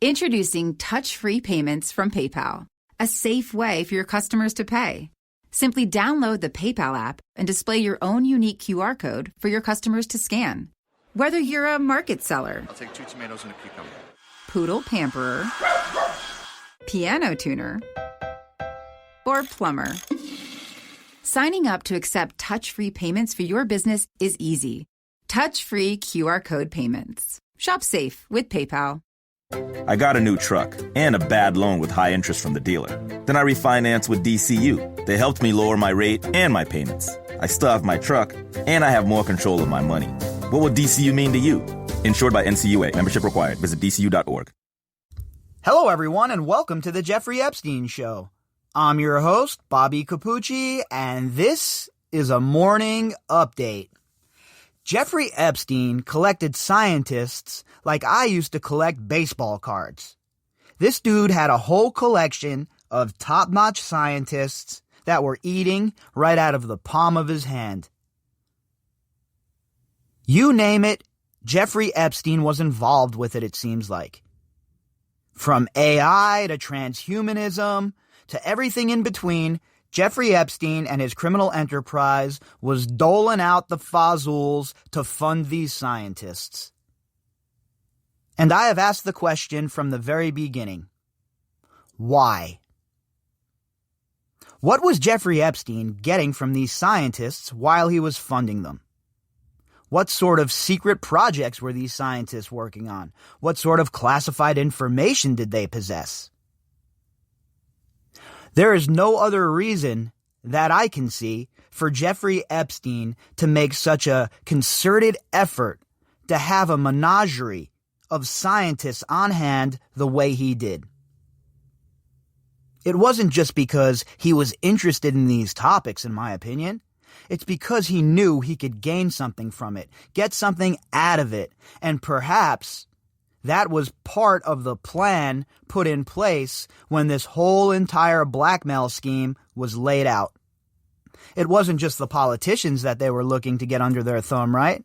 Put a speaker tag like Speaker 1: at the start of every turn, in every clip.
Speaker 1: Introducing touch-free payments from PayPal, a safe way for your customers to pay. Simply download the PayPal app and display your own unique QR code for your customers to scan. Whether you're a market seller,
Speaker 2: I'll take 2 tomatoes and a cucumber.
Speaker 1: poodle pamperer, piano tuner, or plumber, signing up to accept touch-free payments for your business is easy. Touch-free QR code payments. Shop safe with PayPal.
Speaker 3: I got a new truck and a bad loan with high interest from the dealer. Then I refinanced with DCU. They helped me lower my rate and my payments. I still have my truck, and I have more control of my money. What will DCU mean to you? Insured by NCUA. Membership required. Visit DCU.org.
Speaker 4: Hello, everyone, and welcome to the Jeffrey Epstein Show. I'm your host, Bobbycapucci, and this is a morning update. Jeffrey Epstein collected scientists like I used to collect baseball cards. This dude had a whole collection of top-notch scientists that were eating right out of the palm of his hand. You name it, Jeffrey Epstein was involved with it, it seems like. From AI to transhumanism to everything in between, Jeffrey Epstein and his criminal enterprise was doling out the fazools to fund these scientists. And I have asked the question from the very beginning. Why? What was Jeffrey Epstein getting from these scientists while he was funding them? What sort of secret projects were these scientists working on? What sort of classified information did they possess? There is no other reason that I can see for Jeffrey Epstein to make such a concerted effort to have a menagerie of scientists on hand the way he did. It wasn't just because he was interested in these topics, in my opinion. It's because he knew he could gain something from it, get something out of it, and perhaps that was part of the plan put in place when this whole entire blackmail scheme was laid out. It wasn't just the politicians that they were looking to get under their thumb, right?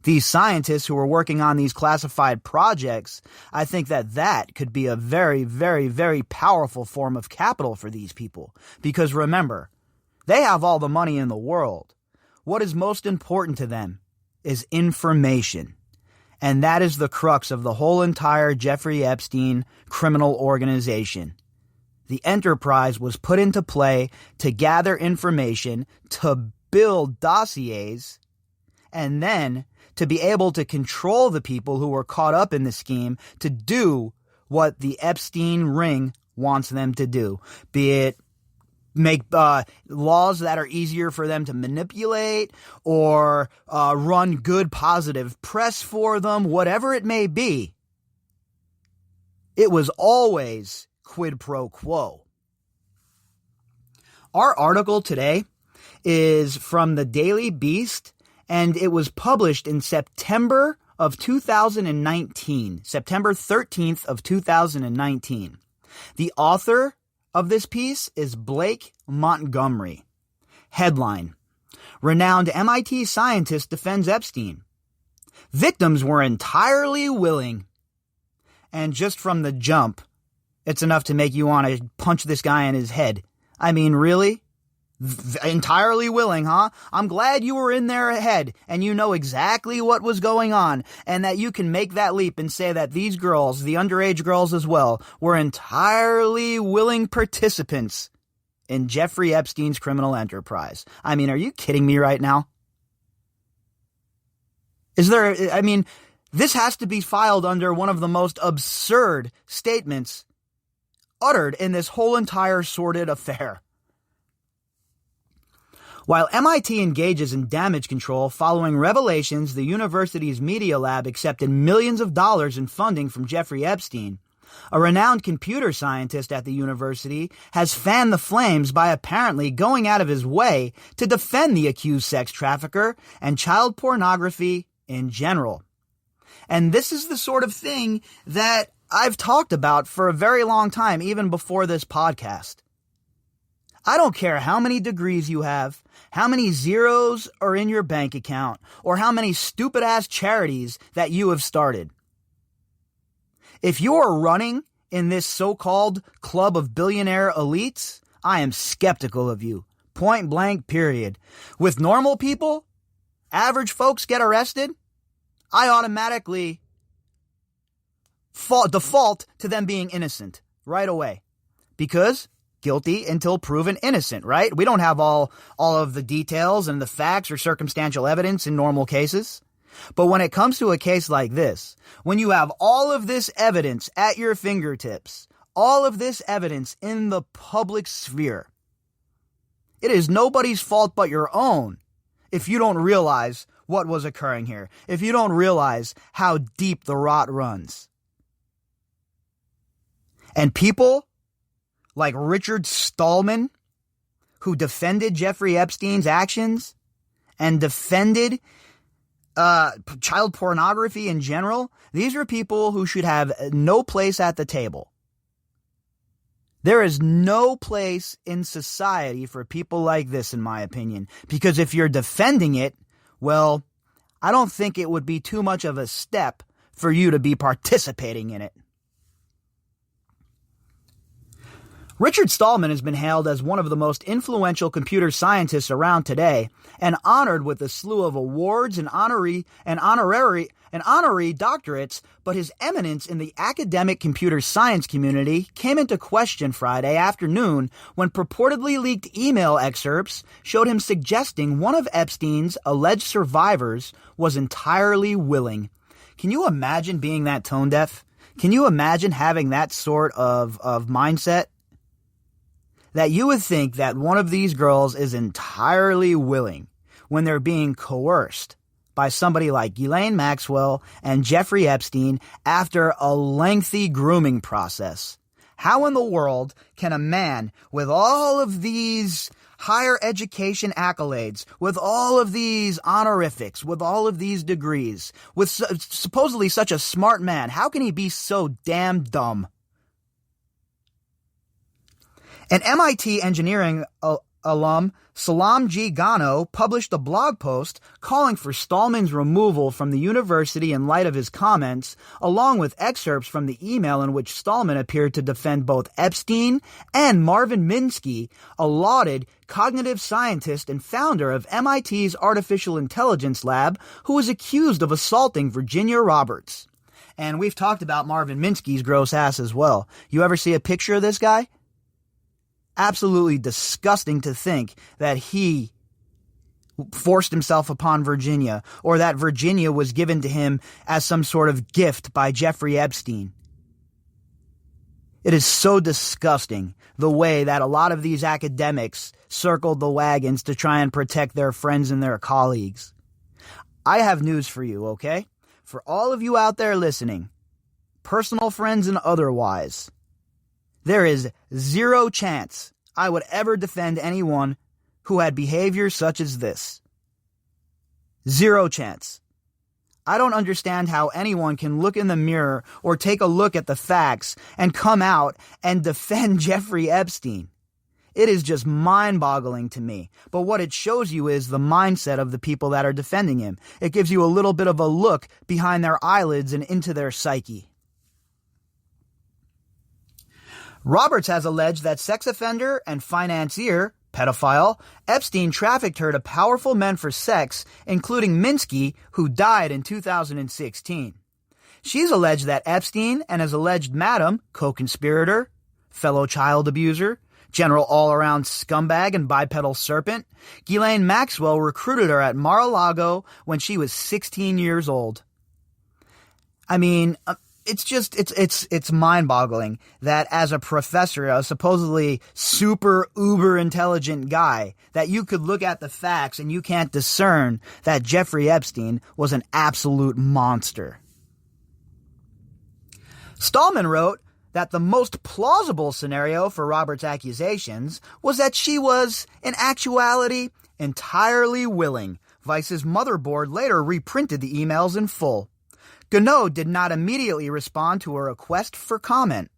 Speaker 4: These scientists who were working on these classified projects, I think that could be a very, very, very powerful form of capital for these people. Because remember, they have all the money in the world. What is most important to them is information. And that is the crux of the whole entire Jeffrey Epstein criminal organization. The enterprise was put into play to gather information, to build dossiers, and then to be able to control the people who were caught up in the scheme to do what the Epstein ring wants them to do, be it make laws that are easier for them to manipulate or run good positive press for them, whatever it may be. It was always quid pro quo. Our article today is from the Daily Beast, and it was published in September of 2019, September 13th of 2019. The author of this piece is Blake Montgomery. Headline: Renowned MIT scientist defends Epstein. Victims were entirely willing. And just from the jump, it's enough to make you want to punch this guy in his head. I mean, really? Entirely willing, huh? I'm glad you were in their head and you know exactly what was going on and that you can make that leap and say that these girls, the underage girls as well, were entirely willing participants in Jeffrey Epstein's criminal enterprise. I mean, are you kidding me right now? This has to be filed under one of the most absurd statements uttered in this whole entire sordid affair. While MIT engages in damage control following revelations the university's media lab accepted millions of dollars in funding from Jeffrey Epstein, a renowned computer scientist at the university has fanned the flames by apparently going out of his way to defend the accused sex trafficker and child pornography in general. And this is the sort of thing that I've talked about for a very long time, even before this podcast. I don't care how many degrees you have, how many zeros are in your bank account, or how many stupid-ass charities that you have started. If you are running in this so-called club of billionaire elites, I am skeptical of you. Point blank, period. With normal people, average folks get arrested, I automatically default to them being innocent right away. Because guilty until proven innocent, right? We don't have all of the details and the facts or circumstantial evidence in normal cases. But when it comes to a case like this, when you have all of this evidence at your fingertips, all of this evidence in the public sphere, it is nobody's fault but your own if you don't realize what was occurring here, if you don't realize how deep the rot runs. And people like Richard Stallman, who defended Jeffrey Epstein's actions and defended child pornography in general, these are people who should have no place at the table. There is no place in society for people like this, in my opinion, because if you're defending it, well, I don't think it would be too much of a step for you to be participating in it. Richard Stallman has been hailed as one of the most influential computer scientists around today and honored with a slew of awards and honorary doctorates, but his eminence in the academic computer science community came into question Friday afternoon when purportedly leaked email excerpts showed him suggesting one of Epstein's alleged survivors was entirely willing. Can you imagine being that tone deaf? Can you imagine having that sort of mindset? That you would think that one of these girls is entirely willing when they're being coerced by somebody like Ghislaine Maxwell and Jeffrey Epstein after a lengthy grooming process. How in the world can a man with all of these higher education accolades, with all of these honorifics, with all of these degrees, with supposedly such a smart man, how can he be so damn dumb? An MIT engineering alum, Salam G. Gano, published a blog post calling for Stallman's removal from the university in light of his comments, along with excerpts from the email in which Stallman appeared to defend both Epstein and Marvin Minsky, a lauded cognitive scientist and founder of MIT's Artificial Intelligence Lab, who was accused of assaulting Virginia Roberts. And we've talked about Marvin Minsky's gross ass as well. You ever see a picture of this guy? Absolutely disgusting to think that he forced himself upon Virginia, or that Virginia was given to him as some sort of gift by Jeffrey Epstein. It is so disgusting the way that a lot of these academics circled the wagons to try and protect their friends and their colleagues. I have news for you, okay? For all of you out there listening, personal friends and otherwise, there is zero chance I would ever defend anyone who had behavior such as this. Zero chance. I don't understand how anyone can look in the mirror or take a look at the facts and come out and defend Jeffrey Epstein. It is just mind-boggling to me. But what it shows you is the mindset of the people that are defending him. It gives you a little bit of a look behind their eyelids and into their psyche. Roberts has alleged that sex offender and financier, pedophile, Epstein trafficked her to powerful men for sex, including Minsky, who died in 2016. She's alleged that Epstein and his alleged madam, co-conspirator, fellow child abuser, general all-around scumbag and bipedal serpent, Ghislaine Maxwell recruited her at Mar-a-Lago when she was 16 years old. I mean, it's mind-boggling that as a professor, a supposedly super uber intelligent guy, that you could look at the facts and you can't discern that Jeffrey Epstein was an absolute monster. Stallman wrote that the most plausible scenario for Roberts' accusations was that she was, in actuality, entirely willing. Vice's motherboard later reprinted the emails in full. Gano did not immediately respond to a request for comment.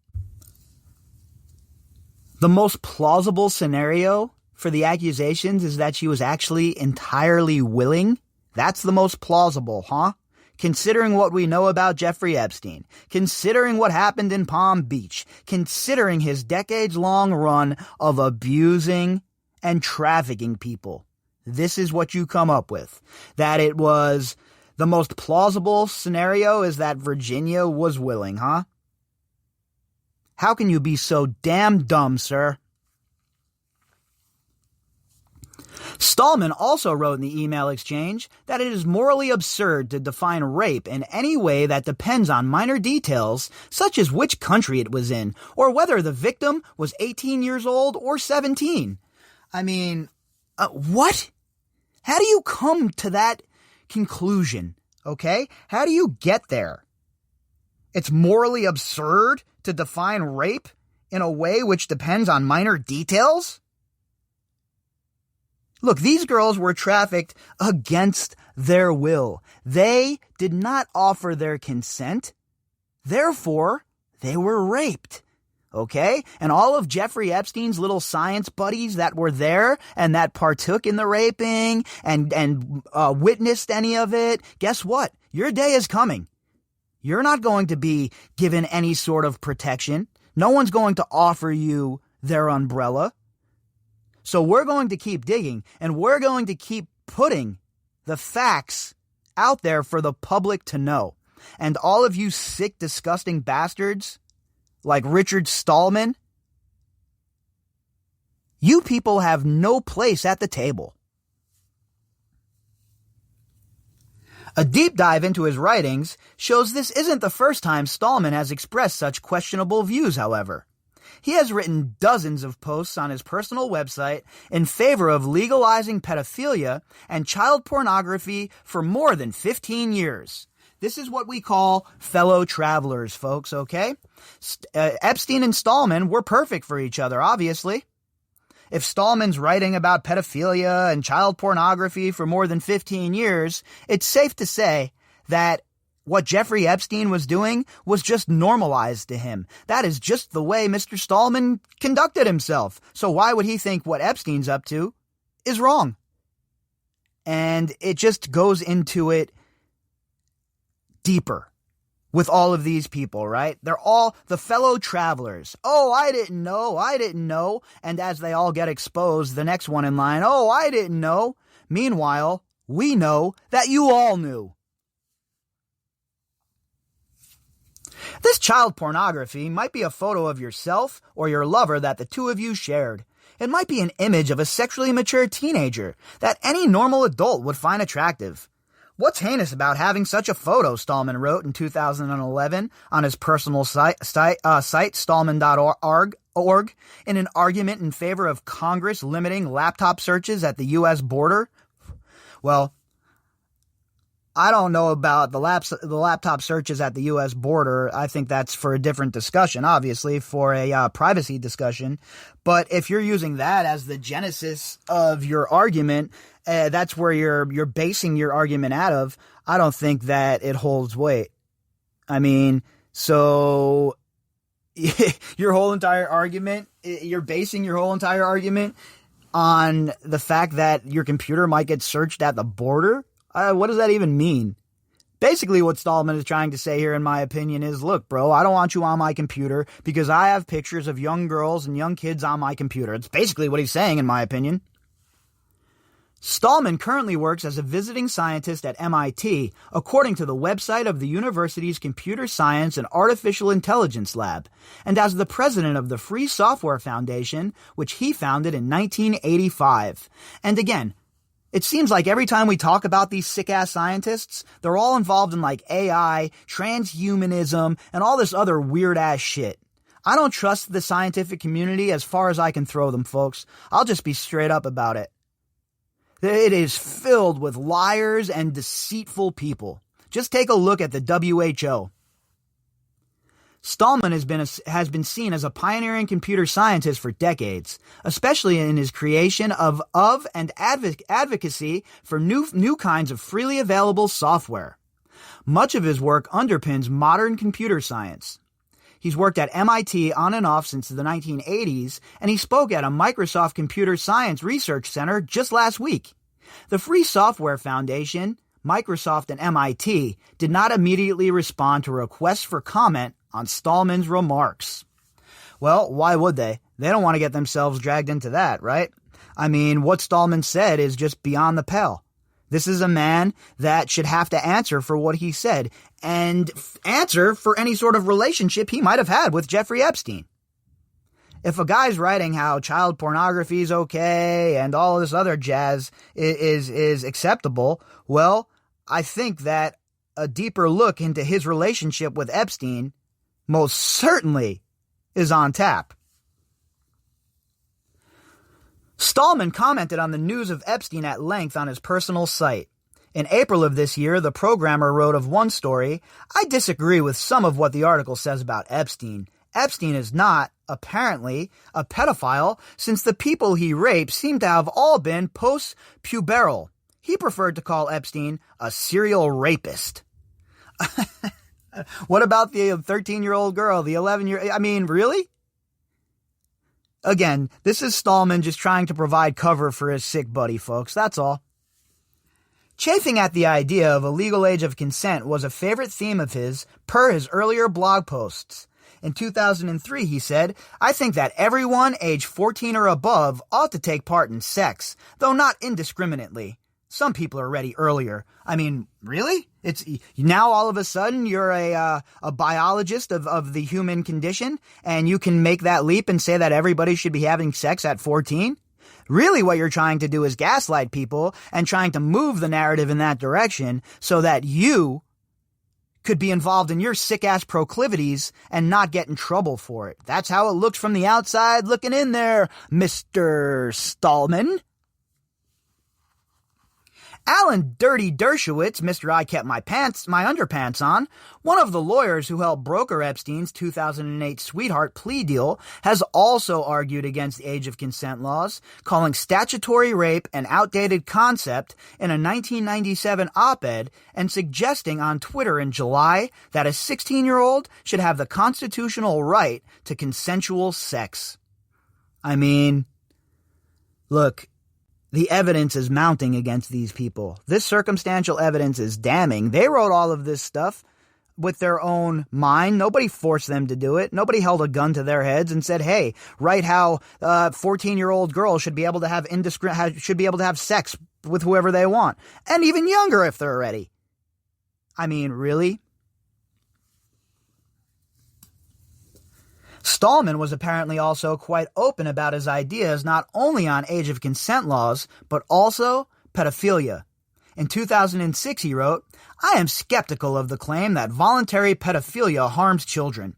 Speaker 4: The most plausible scenario for the accusations is that she was actually entirely willing? That's the most plausible, huh? considering what we know about Jeffrey Epstein, considering what happened in Palm Beach, considering his decades-long run of abusing and trafficking people. This is what you come up with. That it was the most plausible scenario is that Virginia was willing, huh? How can you be so damn dumb, sir? Stallman also wrote in the email exchange that it is morally absurd to define rape in any way that depends on minor details, such as which country it was in, or whether the victim was 18 years old or 17. I mean, what? How do you come to that conclusion, okay? How do you get there? It's morally absurd to define rape in a way which depends on minor details? Look, these girls were trafficked against their will. They did not offer their consent. Therefore, they were raped. Okay? And all of Jeffrey Epstein's little science buddies that were there and that partook in the raping and witnessed any of it, guess what? Your day is coming. You're not going to be given any sort of protection. No one's going to offer you their umbrella. So we're going to keep digging, and we're going to keep putting the facts out there for the public to know. And all of you sick, disgusting bastards like Richard Stallman, you people have no place at the table. A deep dive into his writings shows this isn't the first time Stallman has expressed such questionable views, however. He has written dozens of posts on his personal website in favor of legalizing pedophilia and child pornography for more than 15 years. This is what we call fellow travelers, folks, okay? Epstein and Stallman were perfect for each other, obviously. If Stallman's writing about pedophilia and child pornography for more than 15 years, it's safe to say that what Jeffrey Epstein was doing was just normalized to him. That is just the way Mr. Stallman conducted himself. So why would he think what Epstein's up to is wrong? And it just goes into it deeper with all of these people, right? They're all the fellow travelers. Oh, I didn't know. And as they all get exposed, the next one in line, oh, I didn't know. Meanwhile, we know that you all knew. This child pornography might be a photo of yourself or your lover that the two of you shared. It might be an image of a sexually mature teenager that any normal adult would find attractive. What's heinous about having such a photo, Stallman wrote in 2011 on his personal site stallman.org, in an argument in favor of Congress limiting laptop searches at the U.S. border? Well, I don't know about the laptop searches at the U.S. border. I think that's for a different discussion, obviously, for a privacy discussion. But if you're using that as the genesis of your argument, that's where you're basing your argument out of. I don't think that it holds weight. I mean, so your whole entire argument, you're basing your whole entire argument on the fact that your computer might get searched at the border? What does that even mean? Basically, what Stallman is trying to say here, in my opinion, is, look, bro, I don't want you on my computer because I have pictures of young girls and young kids on my computer. It's basically what he's saying, in my opinion. Stallman currently works as a visiting scientist at MIT, according to the website of the university's Computer Science and Artificial Intelligence Lab, and as the president of the Free Software Foundation, which he founded in 1985. And again, it seems like every time we talk about these sick-ass scientists, they're all involved in like AI, transhumanism, and all this other weird-ass shit. I don't trust the scientific community as far as I can throw them, folks. I'll just be straight up about it. It is filled with liars and deceitful people. Just take a look at the WHO. Stallman has been seen as a pioneering computer scientist for decades, especially in his creation of and advocacy for new kinds of freely available software. Much of his work underpins modern computer science. He's worked at MIT on and off since the 1980s, and he spoke at a Microsoft Computer Science Research Center just last week. The Free Software Foundation, Microsoft and MIT did not immediately respond to requests for comment on Stallman's remarks. Well, why would they? They don't want to get themselves dragged into that, right? I mean, what Stallman said is just beyond the pale. This is a man that should have to answer for what he said and answer for any sort of relationship he might have had with Jeffrey Epstein. If a guy's writing how child pornography is okay and all this other jazz is acceptable, well, I think that a deeper look into his relationship with Epstein most certainly is on tap. Stallman commented on the news of Epstein at length on his personal site. In April of this year, the programmer wrote of one story, "I disagree with some of what the article says about Epstein. Epstein is not, apparently, a pedophile since the people he raped seem to have all been post-pubertal. He preferred to call Epstein a serial rapist." What about the 13-year-old girl, the 11-year... I mean, really? Again, this is Stallman just trying to provide cover for his sick buddy, folks. That's all. Chafing at the idea of a legal age of consent was a favorite theme of his, per his earlier blog posts. In 2003, he said, "I think that everyone age 14 or above ought to take part in sex, though not indiscriminately. Some people are ready earlier." I mean, really? It's now all of a sudden you're a biologist of the human condition, and you can make that leap and say that everybody should be having sex at 14? Really what you're trying to do is gaslight people and trying to move the narrative in that direction so that you could be involved in your sick-ass proclivities and not get in trouble for it. That's how it looks from the outside looking in there, Mr. Stallman. Alan Dirty Dershowitz, Mr. I Kept My Underpants On, one of the lawyers who helped broker Epstein's 2008 sweetheart plea deal, has also argued against age of consent laws, calling statutory rape an outdated concept in a 1997 op-ed and suggesting on Twitter in July that a 16-year-old should have the constitutional right to consensual sex. I mean, look, the evidence is mounting against these people. This circumstantial evidence is damning. They wrote all of this stuff with their own mind. Nobody forced them to do it. Nobody held a gun to their heads and said, "Hey, write how 14-year-old girls should be able to have sex with whoever they want, and even younger if they're ready." I mean, really? Stallman was apparently also quite open about his ideas not only on age of consent laws, but also pedophilia. In 2006, he wrote, "I am skeptical of the claim that voluntary pedophilia harms children.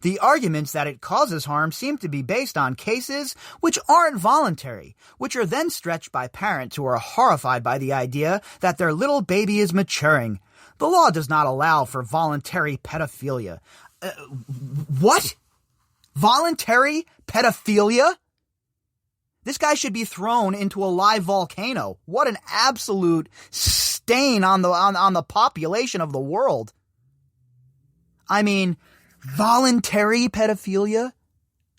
Speaker 4: The arguments that it causes harm seem to be based on cases which aren't voluntary, which are then stretched by parents who are horrified by the idea that their little baby is maturing. The law does not allow for voluntary pedophilia." What? Voluntary pedophilia? This guy should be thrown into a live volcano. What an absolute stain on the population of the world. I mean, voluntary pedophilia?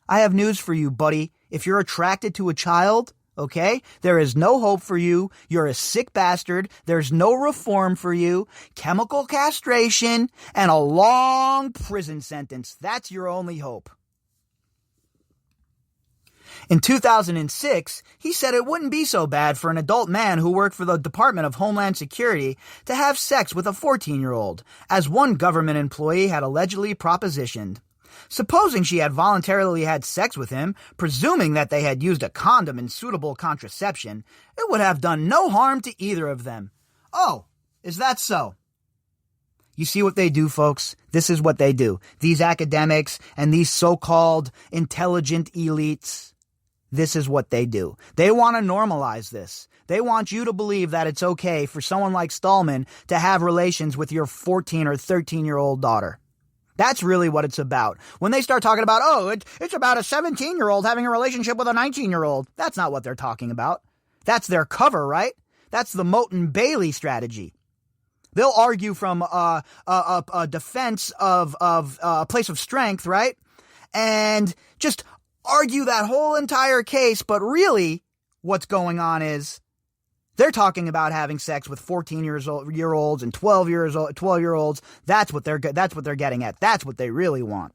Speaker 4: I have news for you, buddy. If you're attracted to a child, okay, there is no hope for you. You're a sick bastard. There's no reform for you. Chemical castration and a long prison sentence. That's your only hope. In 2006, he said it wouldn't be so bad for an adult man who worked for the Department of Homeland Security to have sex with a 14-year-old, as one government employee had allegedly propositioned. Supposing she had voluntarily had sex with him, presuming that they had used a condom and suitable contraception, it would have done no harm to either of them. Oh, is that so? You see what they do, folks? This is what they do. These academics and these so-called intelligent elites, this is what they do. They want to normalize this. They want you to believe that it's okay for someone like Stallman to have relations with your 14 or 13-year-old daughter. That's really what it's about. When they start talking about, it's about a 17-year-old having a relationship with a 19-year-old, that's not what they're talking about. That's their cover, right? That's the Moat and Bailey strategy. They'll argue from a defense of a place of strength, right? And just argue that whole entire case, but really what's going on is They're talking about having sex with 14-year-olds and 12-year-olds. That's what they're getting at. That's what they really want.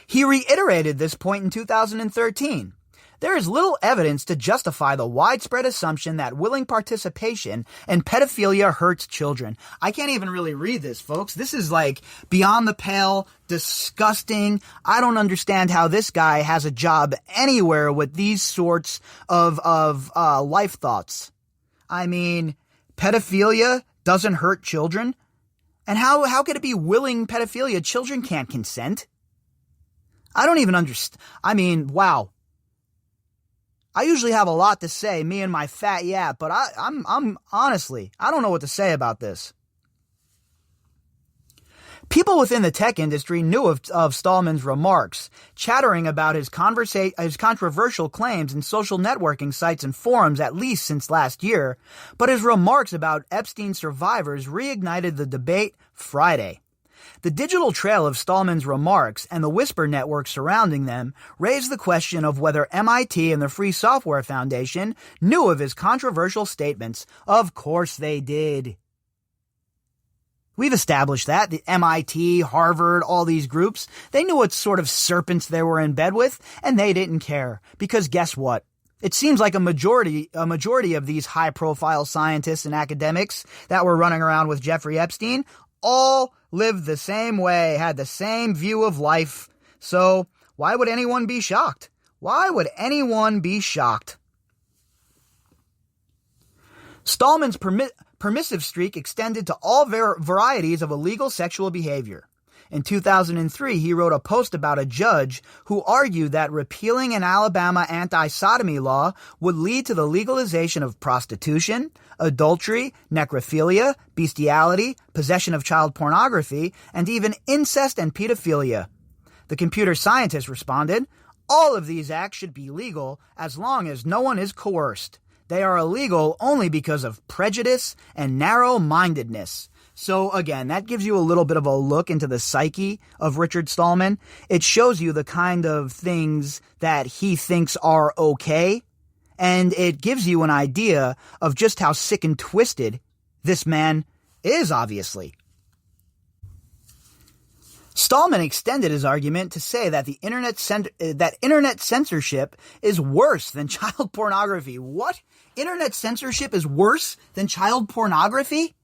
Speaker 4: He reiterated this point in 2013. There is little evidence to justify the widespread assumption that willing participation in pedophilia hurts children. I can't even really read this, folks. This is like beyond the pale, disgusting. I don't understand how this guy has a job anywhere with these sorts of life thoughts. I mean, pedophilia doesn't hurt children? And how could it be willing pedophilia? Children can't consent. I don't even understand. I mean, wow. I usually have a lot to say, me and my fat yap, but I'm honestly, I don't know what to say about this. People within the tech industry knew of Stallman's remarks, chattering about his controversial claims in social networking sites and forums at least since last year, but his remarks about Epstein survivors reignited the debate Friday. The digital trail of Stallman's remarks and the whisper network surrounding them raised the question of whether MIT and the Free Software Foundation knew of his controversial statements. Of course they did. We've established that. The MIT, Harvard, all these groups, they knew what sort of serpents they were in bed with, and they didn't care. Because guess what? It seems like a majority of these high-profile scientists and academics that were running around with Jeffrey Epstein all lived the same way, had the same view of life. So why would anyone be shocked? Why would anyone be shocked? Stallman's permissive streak extended to all varieties of illegal sexual behavior. In 2003, he wrote a post about a judge who argued that repealing an Alabama anti-sodomy law would lead to the legalization of prostitution, adultery, necrophilia, bestiality, possession of child pornography, and even incest and pedophilia. The computer scientist responded, "All of these acts should be legal as long as no one is coerced. They are illegal only because of prejudice and narrow-mindedness." So again, that gives you a little bit of a look into the psyche of Richard Stallman. It shows you the kind of things that he thinks are okay, and it gives you an idea of just how sick and twisted this man is, obviously. Stallman extended his argument to say that internet censorship is worse than child pornography. What? Internet censorship is worse than child pornography?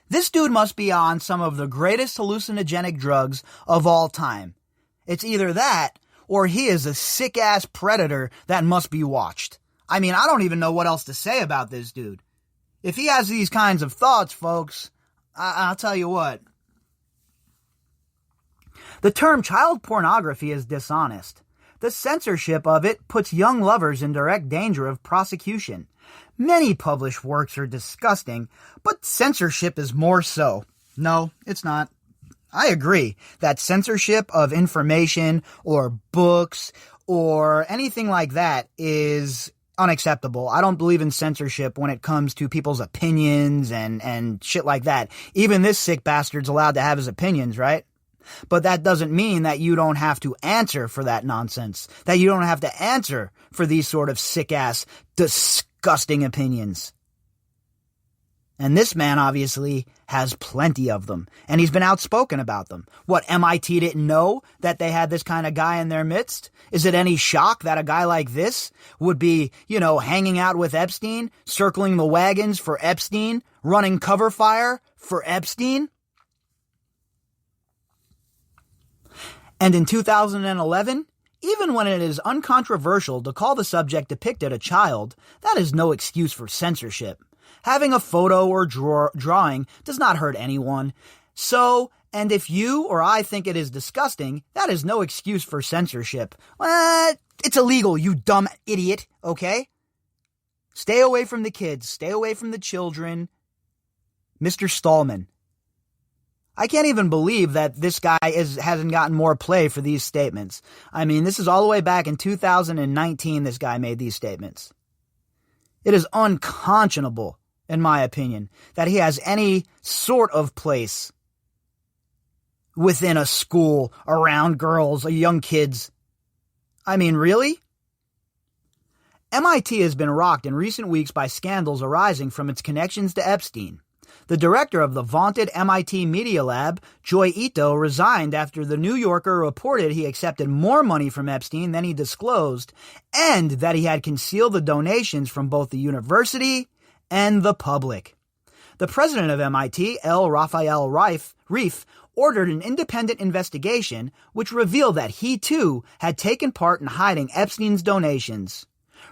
Speaker 4: This dude must be on some of the greatest hallucinogenic drugs of all time. It's either that, or he is a sick-ass predator that must be watched. I mean, I don't even know what else to say about this dude. If he has these kinds of thoughts, folks, I'll tell you what. The term child pornography is dishonest. The censorship of it puts young lovers in direct danger of prosecution. Many published works are disgusting, but censorship is more so. No, it's not. I agree that censorship of information or books or anything like that is unacceptable. I don't believe in censorship when it comes to people's opinions and shit like that. Even this sick bastard's allowed to have his opinions, right? But that doesn't mean that you don't have to answer for that nonsense. That you don't have to answer for these sort of sick-ass, disgusting opinions. And this man obviously has plenty of them. And he's been outspoken about them. What, MIT didn't know that they had this kind of guy in their midst? Is it any shock that a guy like this would be, hanging out with Epstein, circling the wagons for Epstein, running cover fire for Epstein? And in 2011, even when it is uncontroversial to call the subject depicted a child, that is no excuse for censorship. Having a photo or drawing does not hurt anyone. So, and if you or I think it is disgusting, that is no excuse for censorship. It's illegal, you dumb idiot, okay? Stay away from the kids. Stay away from the children. Mr. Stallman. I can't even believe that this guy hasn't gotten more play for these statements. I mean, this is all the way back in 2019 this guy made these statements. It is unconscionable, in my opinion, that he has any sort of place within a school, around girls, or young kids. I mean, really? MIT has been rocked in recent weeks by scandals arising from its connections to Epstein. The director of the vaunted MIT Media Lab, Joy Ito, resigned after the New Yorker reported he accepted more money from Epstein than he disclosed, and that he had concealed the donations from both the university and the public. The president of MIT, L. Raphael Reif, ordered an independent investigation which revealed that he, too, had taken part in hiding Epstein's donations.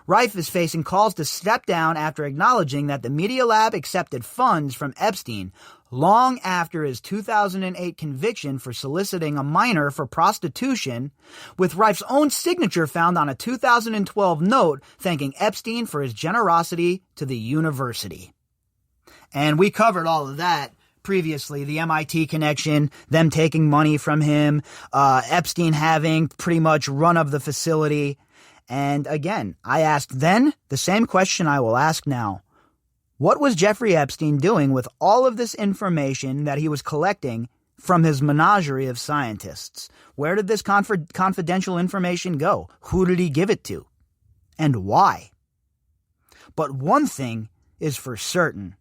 Speaker 4: Reif is facing calls to step down after acknowledging that the Media Lab accepted funds from Epstein long after his 2008 conviction for soliciting a minor for prostitution, with Reif's own signature found on a 2012 note thanking Epstein for his generosity to the university. And we covered all of that previously, the MIT connection, them taking money from him, Epstein having pretty much run of the facility. And again, I asked then the same question I will ask now. What was Jeffrey Epstein doing with all of this information that he was collecting from his menagerie of scientists? Where did this confidential information go? Who did he give it to? And why? But one thing is for certain.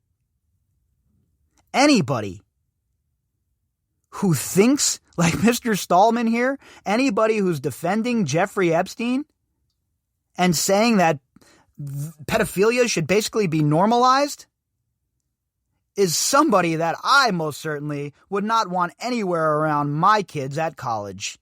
Speaker 4: Anybody who thinks like Mr. Stallman here, anybody who's defending Jeffrey Epstein and saying that pedophilia should basically be normalized, is somebody that I most certainly would not want anywhere around my kids at college.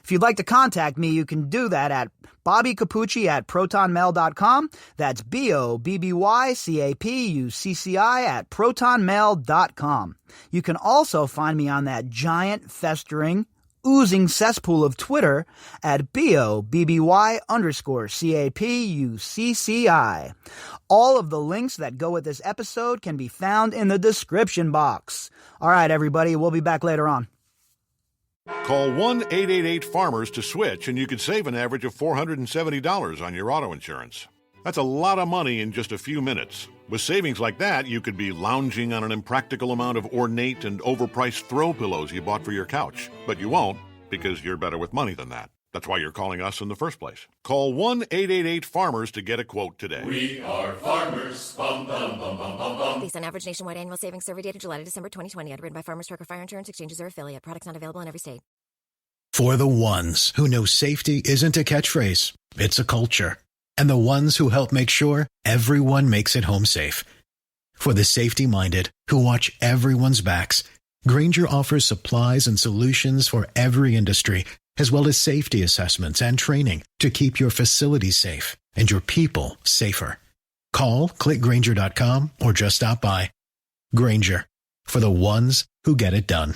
Speaker 4: If you'd like to contact me, you can do that at Bobbycapucci at protonmail.com. That's BOBBYCAPUCCI at protonmail.com. You can also find me on that giant, festering, oozing cesspool of Twitter at BOBBY_CAPUCCI. All of the links that go with this episode can be found in the description box. All right, everybody, we'll be back later on.
Speaker 2: Call 1-888-FARMERS to switch, and you could save an average of $470 on your auto insurance. That's a lot of money in just a few minutes. With savings like that, you could be lounging on an impractical amount of ornate and overpriced throw pillows you bought for your couch. But you won't, because you're better with money than that. That's why you're calling us in the first place. Call 1-888-FARMERS to get a quote today.
Speaker 5: We are farmers. Bum, bum, bum, bum, bum, bum.
Speaker 6: Based on average nationwide annual savings survey data July to December 2020. Underwritten by Farmers Truck or Fire Insurance Exchanges or affiliate. Products not available in every state.
Speaker 7: For the ones who know safety isn't a catchphrase, it's a culture. And the ones who help make sure everyone makes it home safe. For the safety-minded who watch everyone's backs, Grainger offers supplies and solutions for every industry, as well as safety assessments and training to keep your facilities safe and your people safer. Call, click Grainger.com, or just stop by. Grainger, for the ones who get it done.